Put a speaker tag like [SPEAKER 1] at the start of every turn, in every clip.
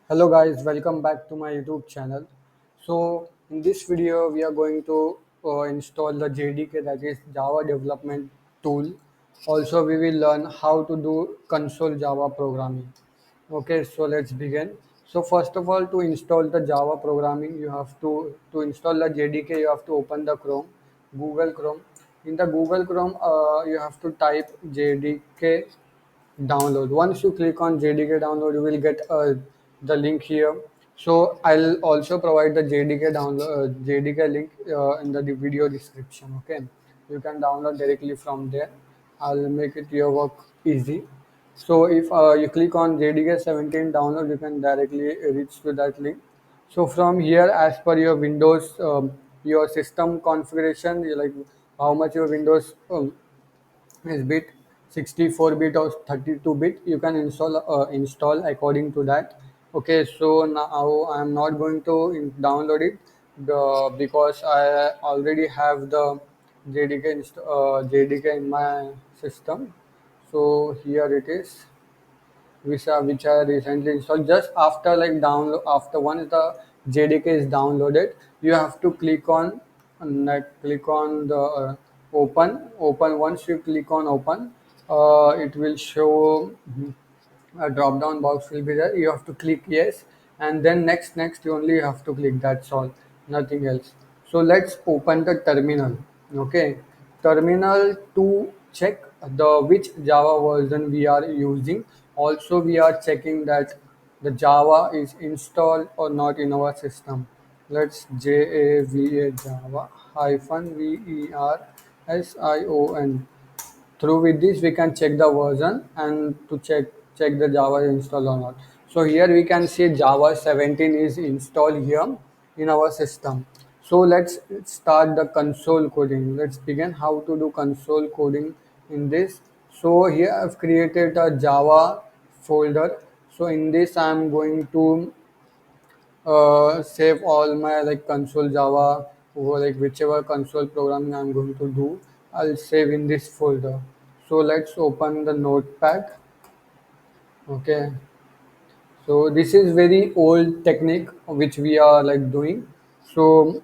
[SPEAKER 1] Hello guys, welcome back to my YouTube channel. So in this video we are going to install the JDK, that is Java development tool. Also we will learn how to do console Java programming. Okay, so let's begin. So first of all, to install the Java programming you have to install the JDK. You have to open the Google Chrome. In the Google Chrome you have to type JDK download. Once you click on JDK download, you will get the link here. So I'll also provide the JDK download JDK link in the video description. Okay, you can download directly from there. I'll make it your work easy. So if you click on JDK 17 download, you can directly reach to that link. So from here, as per your Windows, your system configuration, like how much your Windows is bit, 64-bit or 32-bit, you can install according to that. Okay, so now I'm not going to download it because I already have the JDK in my system. So here it is, which I recently installed. Just after like download, after once the JDK is downloaded, you have to click on the open. Once you click on open, it will show a drop down box will be there. You have to click yes, and then next you only have to click. That's all, nothing else. So let's open the terminal. Okay, terminal to check the which Java version we are using. Also we are checking that the Java is installed or not in our system. Let's JAVA Java hyphen VERSION. Through with this we can check the version and to check the Java is installed or not. So here we can see Java 17 is installed here in our system. So let's start the console coding. Let's begin how to do console coding in this. So here I've created a Java folder. So in this I'm going to save all my like console Java, or like whichever console programming I'm going to do, I'll save in this folder. So let's open the Notepad. Okay, so this is very old technique which we are like doing. So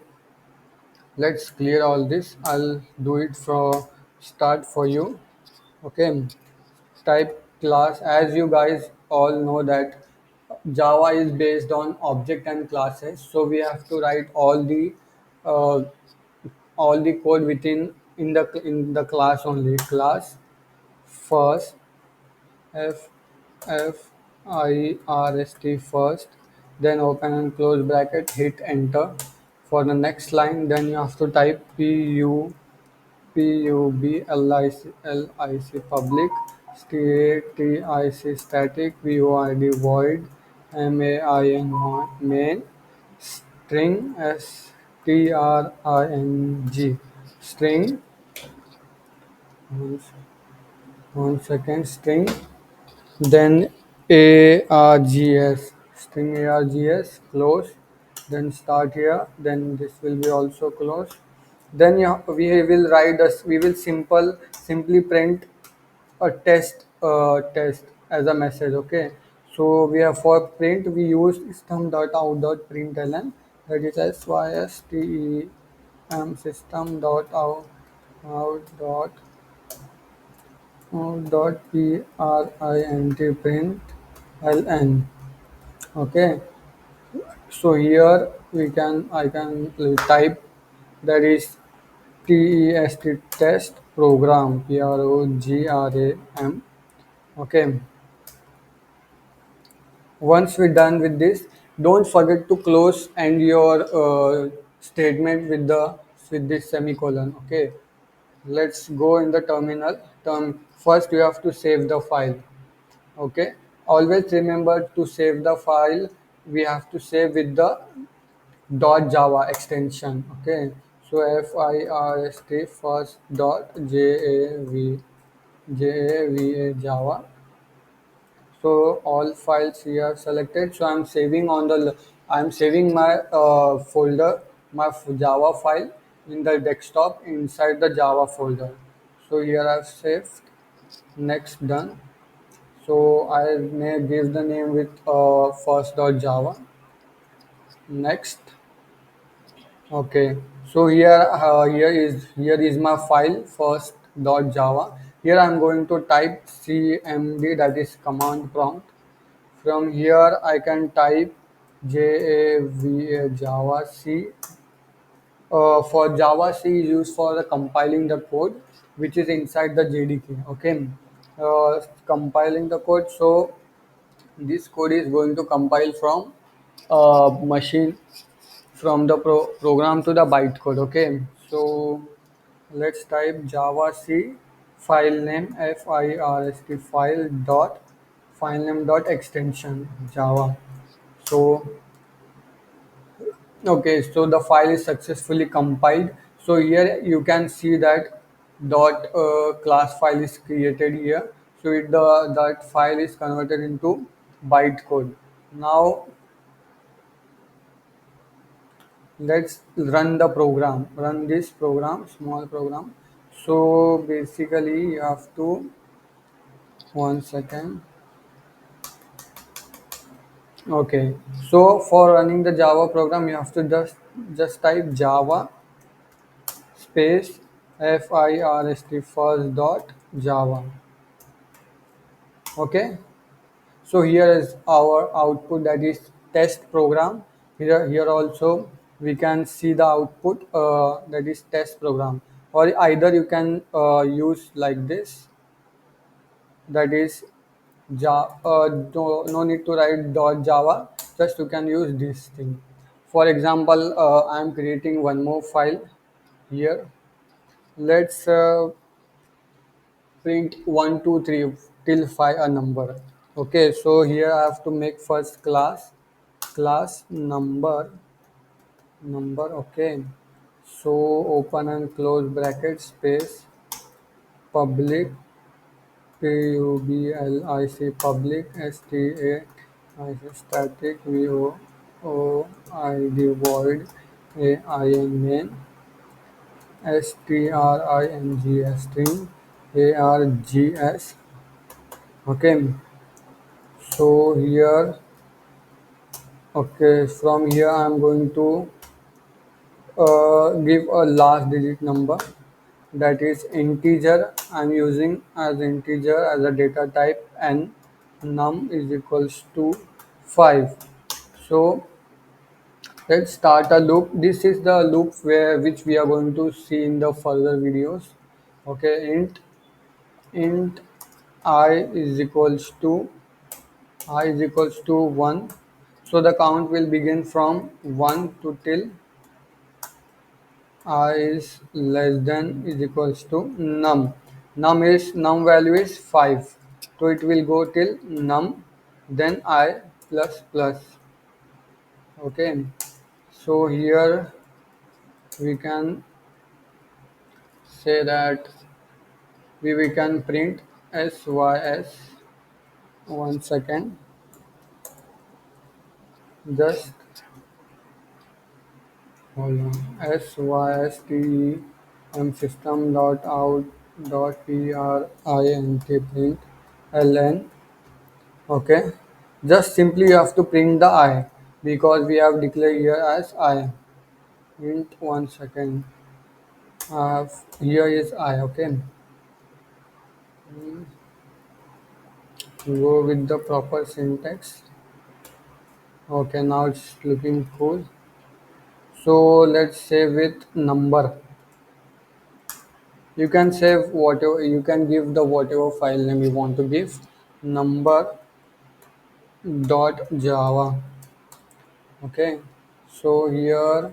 [SPEAKER 1] let's clear all this. I'll do it for start for you. Okay, type class. As you guys all know that Java is based on object and classes, so we have to write uh, all the code within in the class only. Class first, first, then open and close bracket, hit enter. For the next line, then you have to type PUBLIC public, static, void void, main, string string, one, 1 second, string, then args, string args, close, then start here, then this will be also close. Then we will write us, we will simply print a test as a message. Okay, so we have for print we use system.out.println, that is system system.out.print print ln. Okay, so here I can type, that is test test program program. Okay, once we're done with this, don't forget to close and your statement with this semicolon. Okay, let's go in the term. First you have to save the file. Okay, always remember to save the file. We have to save with the .java extension. Okay, so first dot java java. So all files here selected. So I'm saving my folder, my Java file in the desktop inside the Java folder. So here I've saved. Next, done. So I may give the name with first.java. Next. Okay, so here is my file first.java. Here I'm going to type cmd, that is command prompt. From here I can type java java c. For Java C is used for the compiling the code which is inside the JDK. Okay, compiling the code. So this code is going to compile from machine, from the program to the bytecode. Okay, so let's type Java C file name file name dot extension Java. So okay, so the file is successfully compiled. So here you can see that dot class file is created here. So that file is converted into bytecode. Now let's run the program. Run this program, small program. So basically you have to, one second. Okay. So for running the Java program, you have to just type Java space first dot Java. Okay. So here is our output, that is test program. Here also we can see the output, that is test program. Or either you can use like this, that is no need to write dot Java. Just you can use this thing. For example, I am creating one more file here. Let's print 1 2 3 till 5 a number. Okay, so here I have to make first class number. Okay, so open and close bracket space public public static void main string args. Okay, so here, okay, from here I'm going to give a last digit number, that is integer. I'm using as integer as a data type, and num is equals to 5. So let's start a loop. This is the loop which we are going to see in the further videos. Okay, int i is equals to 1. So the count will begin from 1 to till I is less than is equals to num. Num value is 5. So it will go till num, then I plus plus. Okay. So here we can say that we can print sys. One second. Just hold on. Syst system dot out dot print ln. Okay, just simply you have to print the I, because we have declared here as I. Int, one second. Here is I. Okay, go with the proper syntax. Okay, now it's looking cool. So let's save with number. You can save whatever, you can give the whatever file name you want to give. Number dot Java. Okay, so here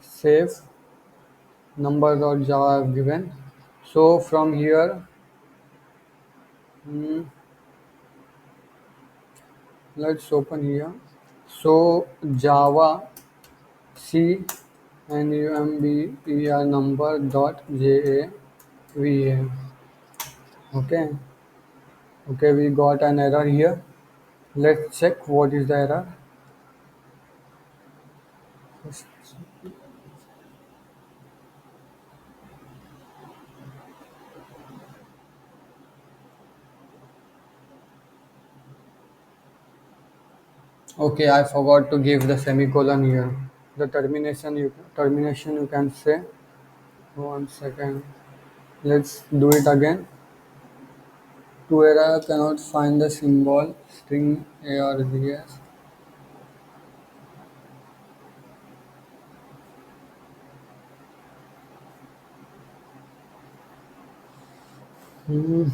[SPEAKER 1] save number dot Java I've given. So from here, let's open here. So Java C number number dot java. Okay, okay, we got an error here. Let's check what is the error. Okay, I forgot to give the semicolon here. The termination you can say. One second. Let's do it again. To error cannot find the symbol string args. Hmm.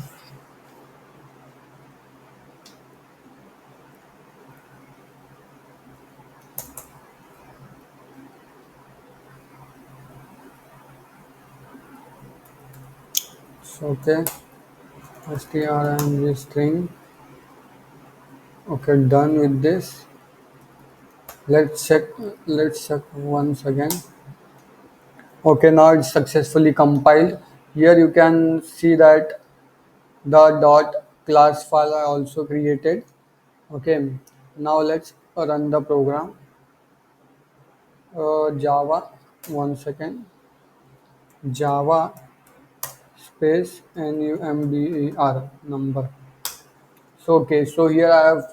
[SPEAKER 1] So, okay. strng string. Okay, done with this. Let's check. Let's check once again. Okay, now it's successfully compiled. Here you can see that the dot class file I also created. Okay, now let's run the program. Java, one second. Java space number number. So okay, so here I have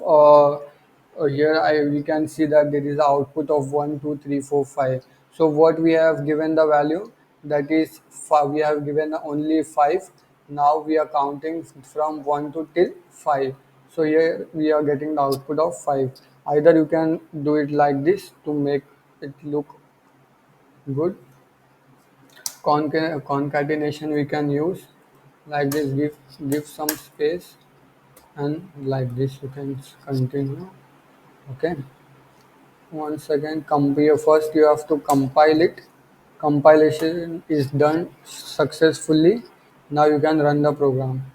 [SPEAKER 1] here I we can see that there is a output of 1 2 3 4 5. So what we have given the value, that is five, we have given only 5. Now we are counting from 1 to till 5. So here we are getting the output of 5. Either you can do it like this to make it look good. Concatenation we can use like this, give some space, and like this you can continue. Okay, once again compare. First you have to compile it. Compilation is done successfully. Now you can run the program.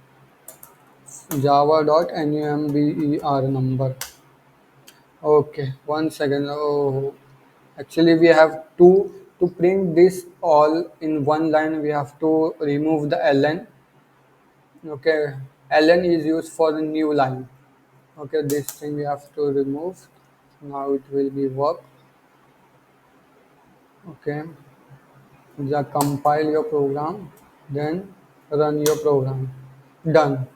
[SPEAKER 1] Java.number number. Okay, one second. Oh, actually we have to print this all in one line. We have to remove the ln. Okay, ln is used for the new line. Okay, this thing we have to remove. Now it will be work. Okay, just compile your program, then run your program. Done.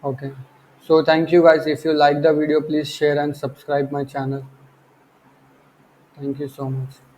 [SPEAKER 1] Okay, so thank you guys. If you like the video, please share and subscribe my channel. Thank you so much.